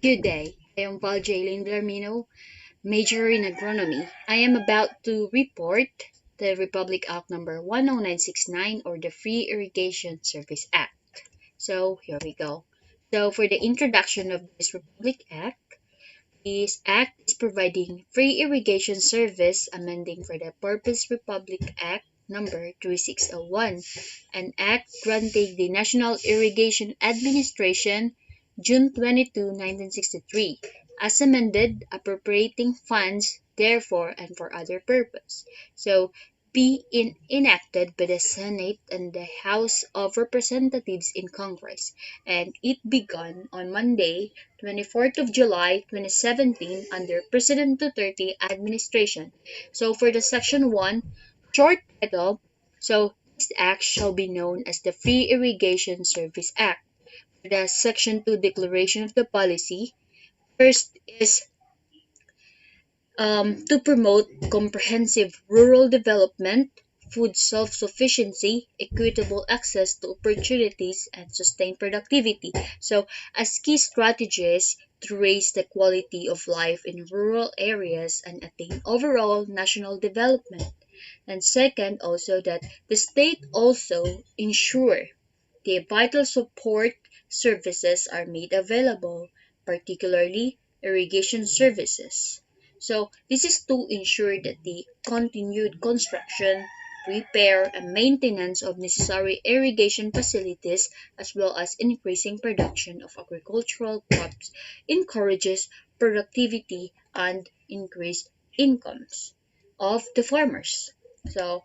Good day. I am Valjaylin Blarmino, major in agronomy. I am about to report the Republic Act number 10969 or the Free Irrigation Service Act. So here we go. So for the introduction of this act is providing free irrigation service amending for the Purpose Republic Act number 3601, an act granting the National Irrigation Administration June 22, 1963, as amended appropriating funds therefore and for other purpose. So enacted by the Senate and the House of Representatives in Congress, and it began on Monday, 24th of July 2017 under President Duterte administration. So for the Section 1 short title, so this act shall be known as the Free Irrigation Service Act. For the Section 2 declaration of the policy, first is to promote comprehensive rural development, food self-sufficiency, equitable access to opportunities, and sustained productivity. So, as key strategies to raise the quality of life in rural areas and attain overall national development. And second, also that the state also ensure the vital support services are made available, particularly irrigation services. So, this is to ensure that the continued construction, repair, and maintenance of necessary irrigation facilities, as well as increasing production of agricultural crops, encourages productivity and increased incomes of the farmers. So,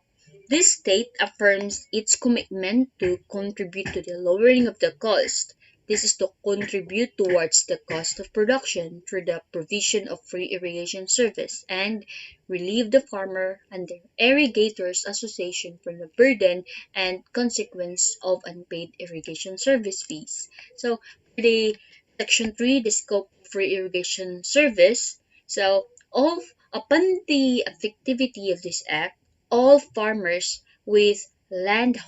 this state affirms its commitment to contribute to the lowering of the cost. This is to contribute towards the cost of production through the provision of free irrigation service and relieve the farmer and the irrigators association from the burden and consequence of unpaid irrigation service fees. So for the section 3, the scope of free irrigation service. So all upon the effectivity of this act, all farmers with land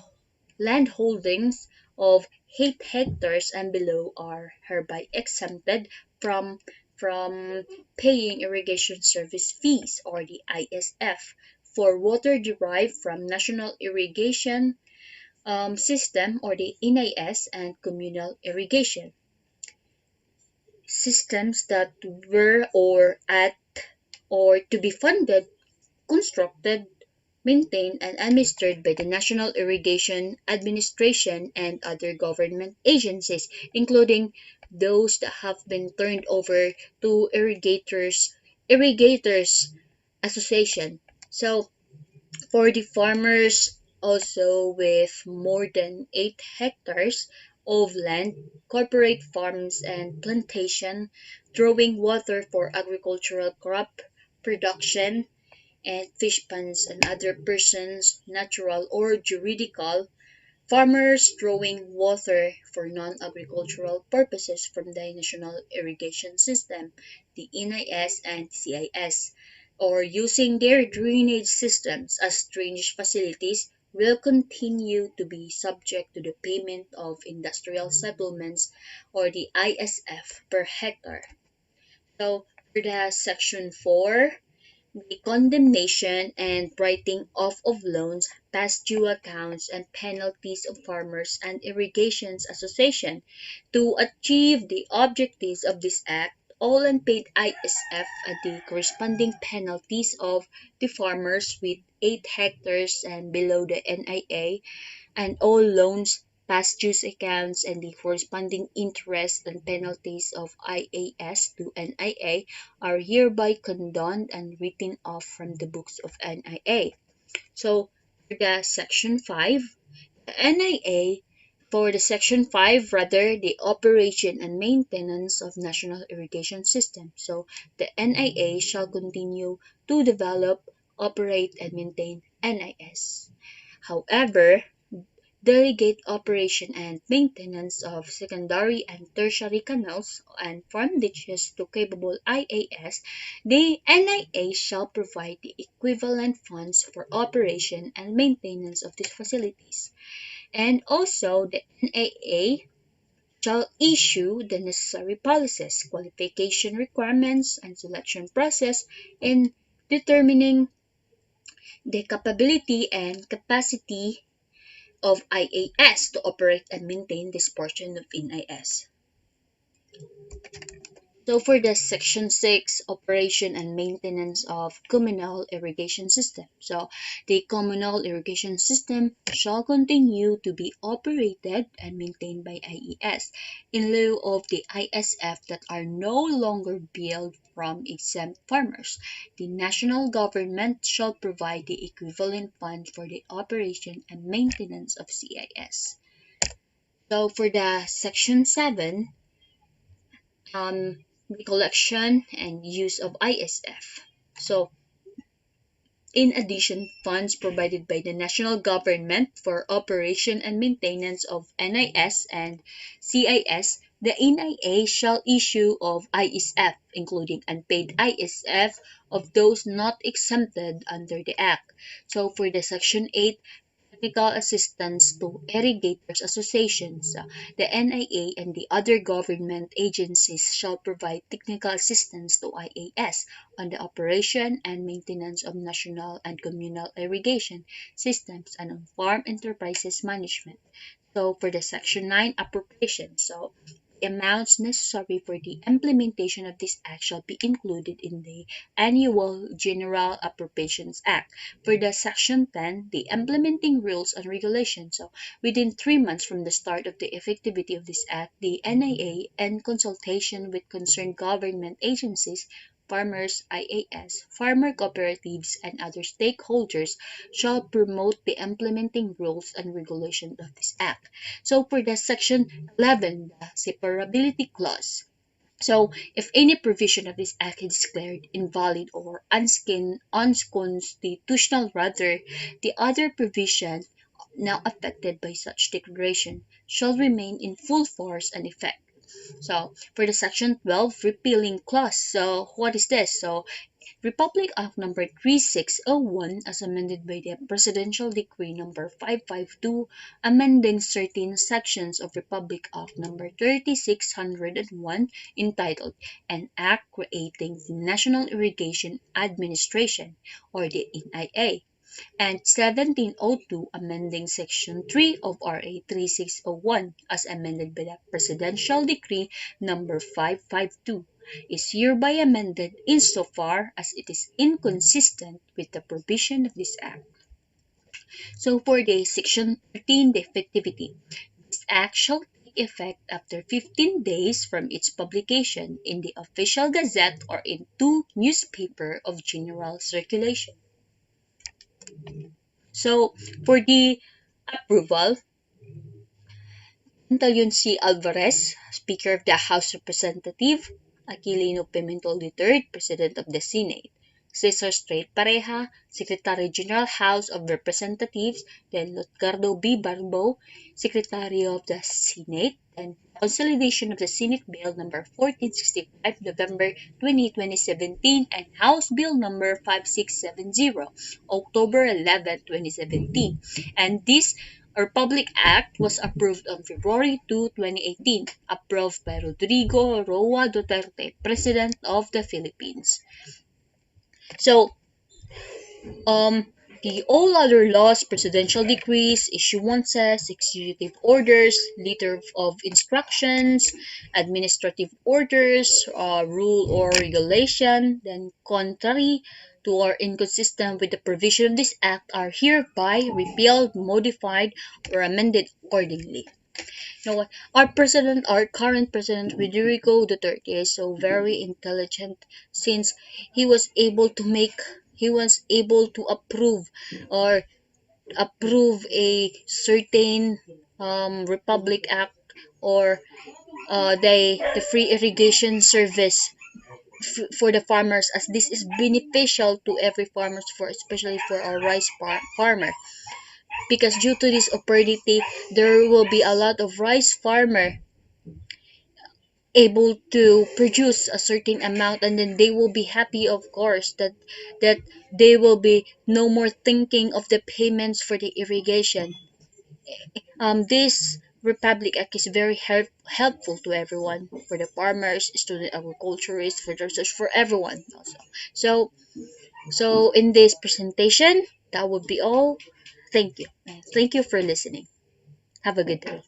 holdings of 8 hectares and below are hereby exempted from from paying irrigation service fees or the ISF for water derived from National Irrigation System or the NIS and communal irrigation systems that were or at or to be funded, constructed, maintained, and administered by the National Irrigation Administration and other government agencies, including those that have been turned over to irrigators association. So for the farmers also with more than 8 hectares of land, corporate farms and plantation, drawing water for agricultural crop production, and fish ponds and other persons, natural or juridical, farmers drawing water for non-agricultural purposes from the National Irrigation System, the NIS and CIS, or using their drainage systems as drainage facilities will continue to be subject to the payment of industrial supplements or the ISF per hectare. So for the section 4, the condemnation and writing off of loans, past due accounts, and penalties of farmers and irrigations association. To achieve the objectives of this act, all unpaid ISF and the corresponding penalties of the farmers with 8 hectares and below the NIA and all loans, past due accounts, and the corresponding interest and penalties of IAS to NIA are hereby condoned and written off from the books of NIA. So, for the Section 5, the NIA, for the Section 5, rather, the operation and maintenance of National Irrigation System. So, the NIA shall continue to develop, operate, and maintain NIS. However, delegate operation and maintenance of secondary and tertiary canals and farm ditches to capable IAS, the NIA shall provide the equivalent funds for operation and maintenance of these facilities. And also, the NIA shall issue the necessary policies, qualification requirements, and selection process in determining the capability and capacity of IAS to operate and maintain this portion of NIS. So for the Section 6, operation and maintenance of communal irrigation system. So the communal irrigation system shall continue to be operated and maintained by IES in lieu of the ISF that are no longer billed from exempt farmers. The national government shall provide the equivalent fund for the operation and maintenance of CIS. So for the Section 7, the collection and use of ISF. So, in addition, funds provided by the national government for operation and maintenance of NIS and CIS, the NIA shall issue of ISF, including unpaid ISF of those not exempted under the Act. So, for the Section 8, technical assistance to irrigators associations. The NIA and the other government agencies shall provide technical assistance to IAS on the operation and maintenance of national and communal irrigation systems and on farm enterprises management. So for the Section 9 appropriation, so the amounts necessary for the implementation of this act shall be included in the Annual General Appropriations Act. For the Section 10, the implementing rules and regulations. So within 3 months from the start of the effectivity of this act, the NIA, in consultation with concerned government agencies, farmers, IAS, farmer cooperatives, and other stakeholders shall promote the implementing rules and regulations of this act. So for the Section 11, the separability clause. So, if any provision of this act is declared invalid or unconstitutional, rather, the other provision now affected by such declaration shall remain in full force and effect. So, for the Section 12 repealing clause, so what is this? So, Republic Act number 3601 as amended by the Presidential Decree number 552 amending certain sections of Republic Act number 3601 entitled An Act Creating the National Irrigation Administration or the NIA and 1702 amending Section 3 of RA 3601 as amended by the Presidential Decree number 552 is hereby amended insofar as it is inconsistent with the provision of this Act. So for the Section 13, the effectivity, this Act shall take effect after 15 days from its publication in the Official Gazette or in two newspapers of general circulation. So for the approval, Pantaleon C. Alvarez, Speaker of the House of Representatives, Aquilino Pimentel III, President of the Senate, Cesar Strait Pareja, Secretary General House of Representatives, then Lotgardo B. Barbo, Secretary of the Senate, and Consolidation of the Senate Bill number 1465, November 20, 2017, and House Bill number 5670, October 11, 2017. And this Republic Act was approved on February 2, 2018, approved by Rodrigo Roa Duterte, President of the Philippines. So, the all other laws, presidential decrees, issuances, executive orders, letter of instructions, administrative orders, rule or regulation, then contrary to or inconsistent with the provision of this act are hereby repealed, modified, or amended accordingly. You know what? Our current president, Rodrigo Duterte, is so very intelligent since he was able to make, he was able to or approve a certain Republic Act or the free irrigation service for the farmers as this is beneficial to every farmers for especially for our farmer because due to this opportunity there will be a lot of rice farmer able to produce a certain amount and then they will be happy of course that they will be no more thinking of the payments for the irrigation. This Republic Act is very helpful to everyone, for the farmers, student agriculturists, for the research, for everyone also. So, so in this presentation, that would be all. Thank you. Thank you for listening. Have a good day.